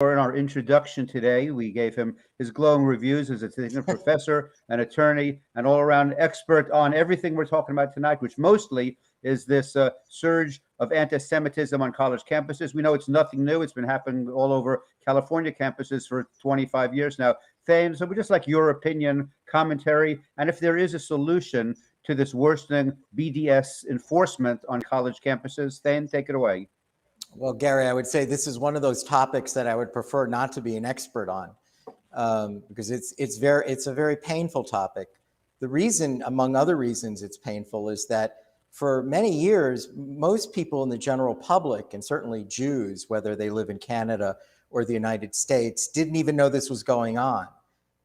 In our introduction today, we gave him his glowing reviews as a distinguished professor, an attorney, an all-around expert on everything we're talking about tonight, which mostly is this surge of anti-Semitism on college campuses. We know it's nothing new. It's been happening all over California campuses for 25 years now. Thane, so we just like your opinion, commentary, and if there is a solution to this worsening BDS enforcement on college campuses. Thane, take it away. Well, Gary, I would say this is one of those topics that I would prefer not to be an expert on because it's a very painful topic. The reason, among other reasons it's painful, is that for many years, most people in the general public, and certainly Jews, whether they live in Canada or the United States, didn't even know this was going on.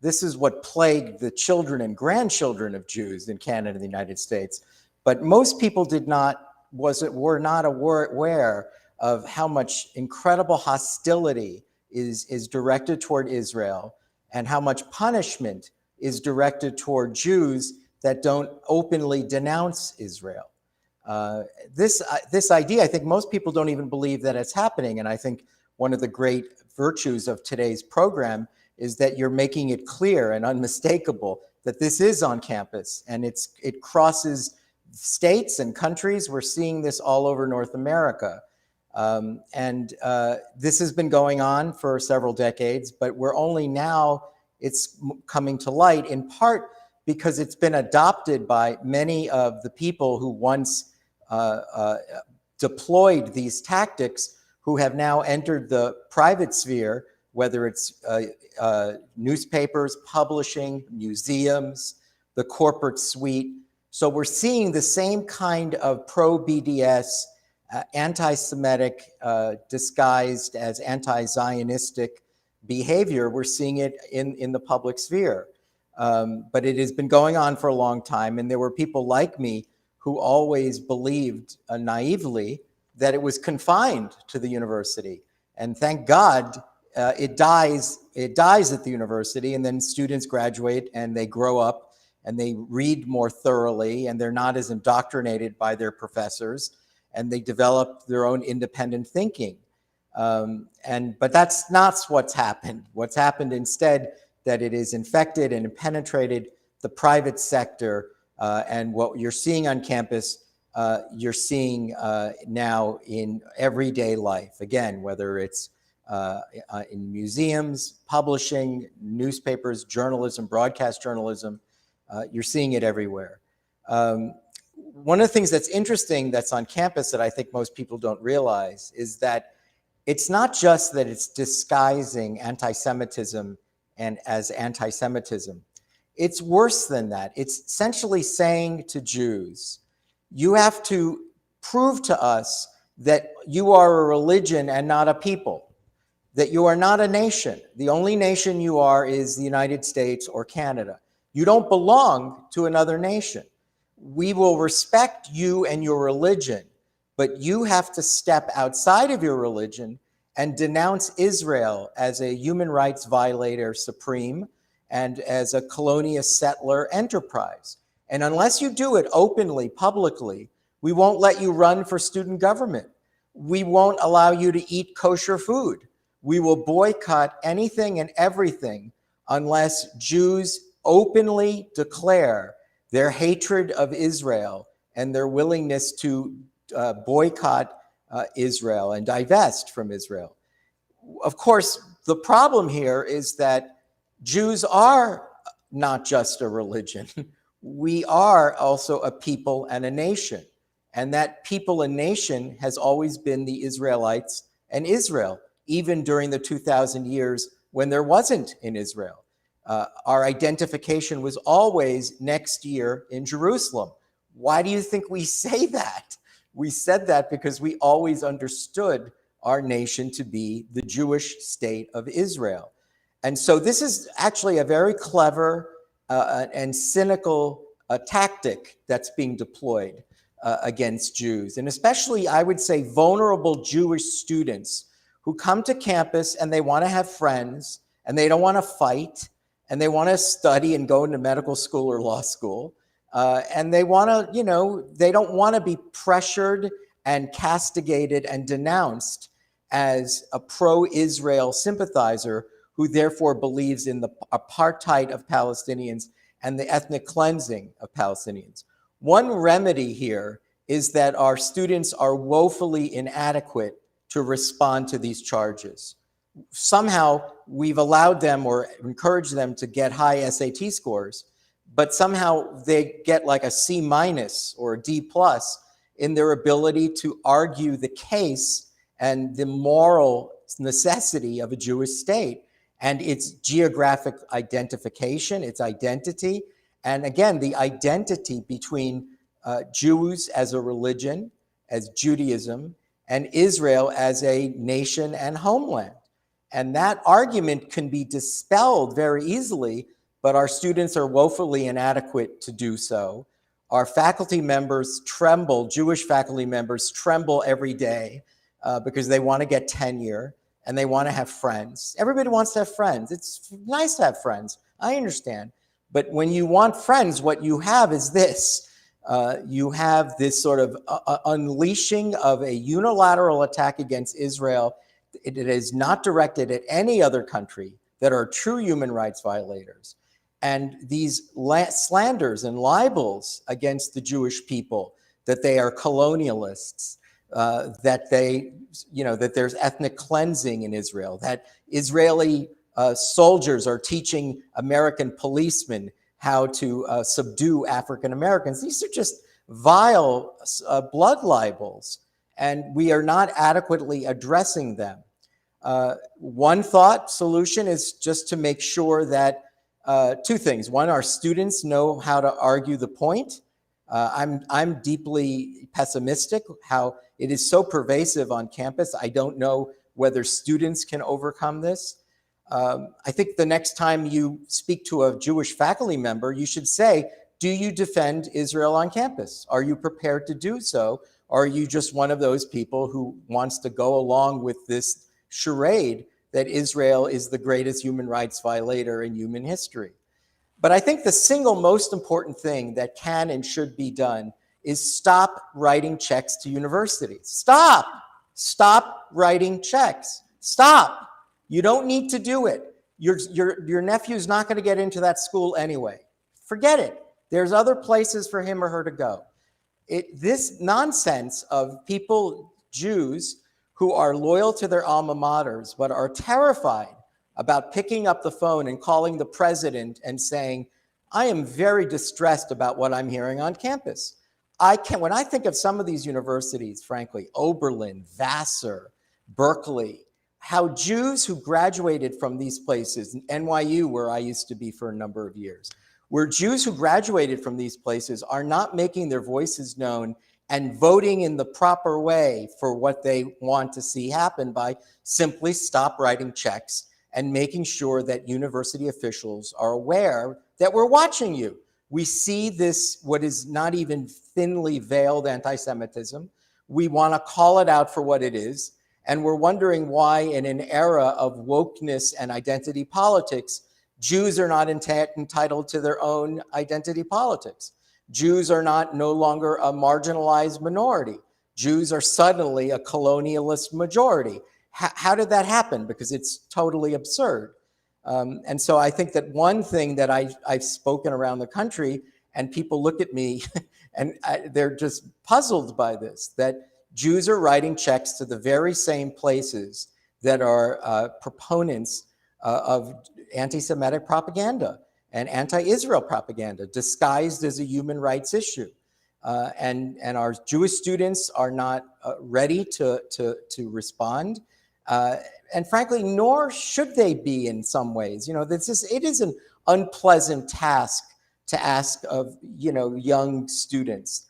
This is what plagued the children and grandchildren of Jews in Canada and the United States. But most people were not aware of how much incredible hostility is directed toward Israel and how much punishment is directed toward Jews that don't openly denounce Israel. This idea, I think most people don't even believe that it's happening. And I think one of the great virtues of today's program is that you're making it clear and unmistakable that this is on campus and it crosses states and countries. We're seeing this all over North America. This has been going on for several decades, but we're only now, it's coming to light in part because it's been adopted by many of the people who once deployed these tactics, who have now entered the private sphere, whether it's newspapers, publishing, museums, the corporate suite. So we're seeing the same kind of pro-BDS, anti-Semitic, disguised as anti-Zionistic behavior. We're seeing it in the public sphere. But it has been going on for a long time. And there were people like me who always believed naively that it was confined to the university. And thank God it dies at the university, and then students graduate and they grow up and they read more thoroughly and they're not as indoctrinated by their professors, and they develop their own independent thinking. But that's not what's happened. What's happened instead, that it is infected and penetrated the private sector, and what you're seeing on campus, you're seeing now in everyday life. Again, whether it's in museums, publishing, newspapers, journalism, broadcast journalism, you're seeing it everywhere. One of the things that's interesting that's on campus that I think most people don't realize is that it's not just that it's disguising anti-Semitism and as anti-Semitism. It's worse than that. It's essentially saying to Jews, you have to prove to us that you are a religion and not a people, that you are not a nation. The only nation you are is the United States or Canada. You don't belong to another nation. We will respect you and your religion, but you have to step outside of your religion and denounce Israel as a human rights violator supreme and as a colonialist settler enterprise. And unless you do it openly, publicly, we won't let you run for student government. We won't allow you to eat kosher food. We will boycott anything and everything unless Jews openly declare their hatred of Israel and their willingness to boycott Israel and divest from Israel. Of course, the problem here is that Jews are not just a religion. We are also a people and a nation. And that people and nation has always been the Israelites and Israel, even during the 2,000 years when there wasn't in Israel. Our identification was always next year in Jerusalem. Why do you think we say that? We said that because we always understood our nation to be the Jewish state of Israel. And so this is actually a very clever and cynical tactic that's being deployed against Jews, and especially, I would say, vulnerable Jewish students who come to campus and they want to have friends and they don't want to fight and they want to study and go into medical school or law school. And they want to, they don't want to be pressured and castigated and denounced as a pro-Israel sympathizer who therefore believes in the apartheid of Palestinians and the ethnic cleansing of Palestinians. One remedy here is that our students are woefully inadequate to respond to these charges. Somehow we've allowed them or encouraged them to get high SAT scores, but somehow they get like a C minus or a D plus in their ability to argue the case and the moral necessity of a Jewish state and its geographic identification, its identity, and again, the identity between Jews as a religion, as Judaism, and Israel as a nation and homeland. And that argument can be dispelled very easily, but our students are woefully inadequate to do so. Our faculty members tremble, Jewish faculty members tremble every day because they want to get tenure and they want to have friends. Everybody wants to have friends. It's nice to have friends. I understand. But when you want friends, what you have is this. You have this sort of unleashing of a unilateral attack against Israel. It is not directed at any other country that are true human rights violators. And these slanders and libels against the Jewish people, that they are colonialists, that that there's ethnic cleansing in Israel, that Israeli soldiers are teaching American policemen how to subdue African Americans. These are just vile blood libels, and we are not adequately addressing them. One thought solution is just to make sure that two things. One, our students know how to argue the point. I'm deeply pessimistic how it is so pervasive on campus. I don't know whether students can overcome this. I think the next time you speak to a Jewish faculty member, you should say, do you defend Israel on campus? Are you prepared to do so? Or are you just one of those people who wants to go along with this charade that Israel is the greatest human rights violator in human history? But I think the single most important thing that can and should be done is stop writing checks to universities. Stop! Stop writing checks. Stop! You don't need to do it. Your nephew's not going to get into that school anyway. Forget it. There's other places for him or her to go. This nonsense of people, Jews, who are loyal to their alma maters, but are terrified about picking up the phone and calling the president and saying, I am very distressed about what I'm hearing on campus. When I think of some of these universities, frankly, Oberlin, Vassar, Berkeley, how Jews who graduated from these places, NYU, where I used to be for a number of years, where Jews who graduated from these places are not making their voices known and voting in the proper way for what they want to see happen by simply stop writing checks and making sure that university officials are aware that we're watching you. We see this, what is not even thinly veiled anti-Semitism. We want to call it out for what it is. And we're wondering why in an era of wokeness and identity politics, Jews are not entitled to their own identity politics. Jews are no longer a marginalized minority. Jews are suddenly a colonialist majority. How did that happen? Because it's totally absurd. And so I think that one thing that I've spoken around the country, and people look at me and they're just puzzled by this, that Jews are writing checks to the very same places that are proponents of anti-Semitic propaganda and anti-Israel propaganda disguised as a human rights issue. And our Jewish students are not ready to respond. And frankly, nor should they be in some ways. It is an unpleasant task to ask of, young students.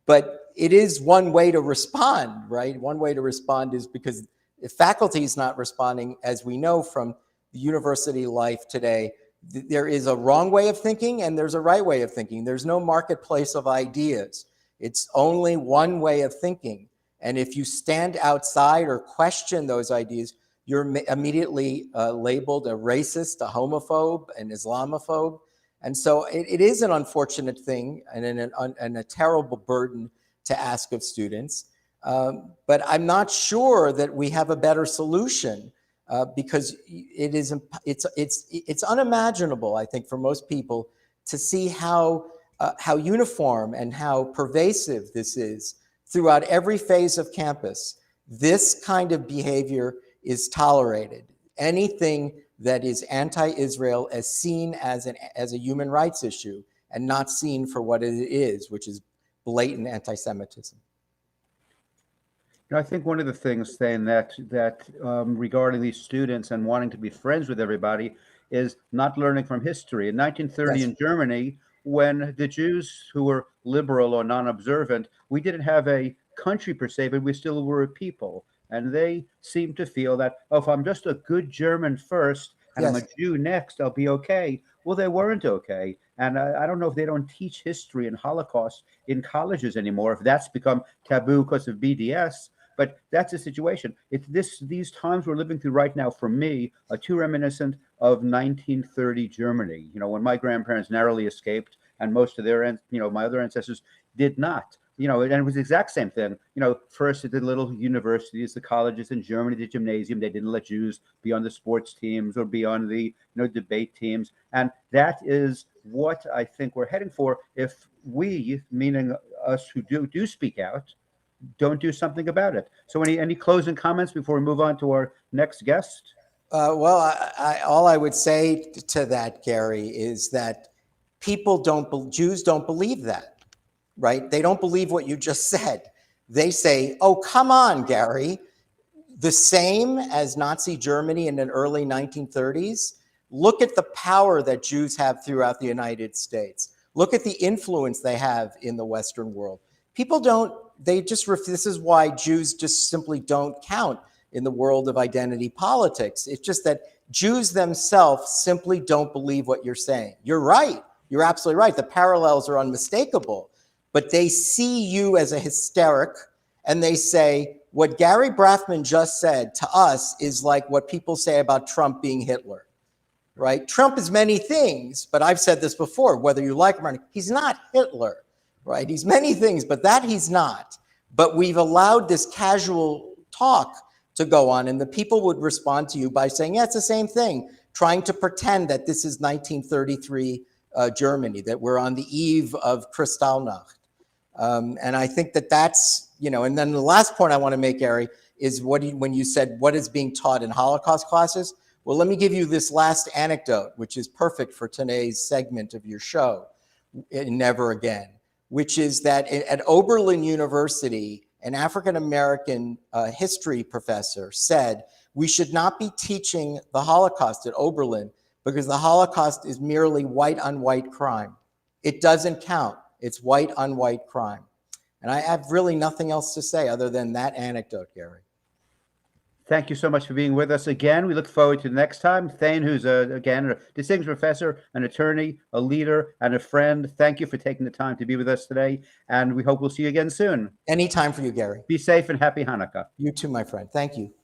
But it is one way to respond, right? One way to respond is because if faculty is not responding, as we know from university life today, there is a wrong way of thinking and there's a right way of thinking. There's no marketplace of ideas. It's only one way of thinking. And if you stand outside or question those ideas, you're immediately labeled a racist, a homophobe, an Islamophobe. And so it is an unfortunate thing and a terrible burden to ask of students. But I'm not sure that we have a better solution because it's unimaginable, I think, for most people to see how uniform and how pervasive this is throughout every phase of campus. This kind of behavior is tolerated. Anything that is anti-Israel is seen as a human rights issue and not seen for what it is, which is blatant anti-Semitism. I think one of the things saying that regarding these students and wanting to be friends with everybody is not learning from history. In 1930 Yes. in Germany, when the Jews who were liberal or non-observant, we didn't have a country per se, but we still were a people. And they seemed to feel that, oh, if I'm just a good German first and I'm a Jew next, I'll be okay. Well, they weren't okay. And I don't know if they don't teach history and Holocaust in colleges anymore, if that's become taboo because of BDS. But that's the situation. These times we're living through right now, for me, are too reminiscent of 1930 Germany. When my grandparents narrowly escaped, and most of their, my other ancestors did not. And it was the exact same thing. First at the little universities, the colleges in Germany, the gymnasium, they didn't let Jews be on the sports teams or be on the debate teams, and that is what I think we're heading for if we, meaning us who do speak out, don't do something about it. So any closing comments before we move on to our next guest? Well, all I would say to that, Gary, is that Jews don't believe that, right? They don't believe what you just said. They say, oh, come on, Gary, the same as Nazi Germany in the early 1930s. Look at the power that Jews have throughout the United States. Look at the influence they have in the Western world. People don't, this is why Jews just simply don't count in the world of identity politics. It's just that Jews themselves simply don't believe what you're saying. You're right. You're absolutely right. The parallels are unmistakable. But they see you as a hysteric, and they say, what Gary Braffman just said to us is like what people say about Trump being Hitler, right? Trump is many things, but I've said this before, whether you like him or not, he's not Hitler. Right? He's many things, but that he's not. But we've allowed this casual talk to go on, and the people would respond to you by saying, yeah, it's the same thing, trying to pretend that this is 1933 Germany, that we're on the eve of Kristallnacht. And I think that's, and then the last point I want to make, Gary, is when you said what is being taught in Holocaust classes. Well, let me give you this last anecdote, which is perfect for today's segment of your show, Never Again, which is that at Oberlin University, an African-American history professor said, we should not be teaching the Holocaust at Oberlin because the Holocaust is merely white on white crime. It doesn't count. It's white on white crime. And I have really nothing else to say other than that anecdote, Gary. Thank you so much for being with us again. We look forward to the next time. Thane, who's again a distinguished professor, an attorney, a leader, and a friend. Thank you for taking the time to be with us today, and we hope we'll see you again soon. Anytime for you, Gary. Be safe and happy Hanukkah. You too, my friend. Thank you.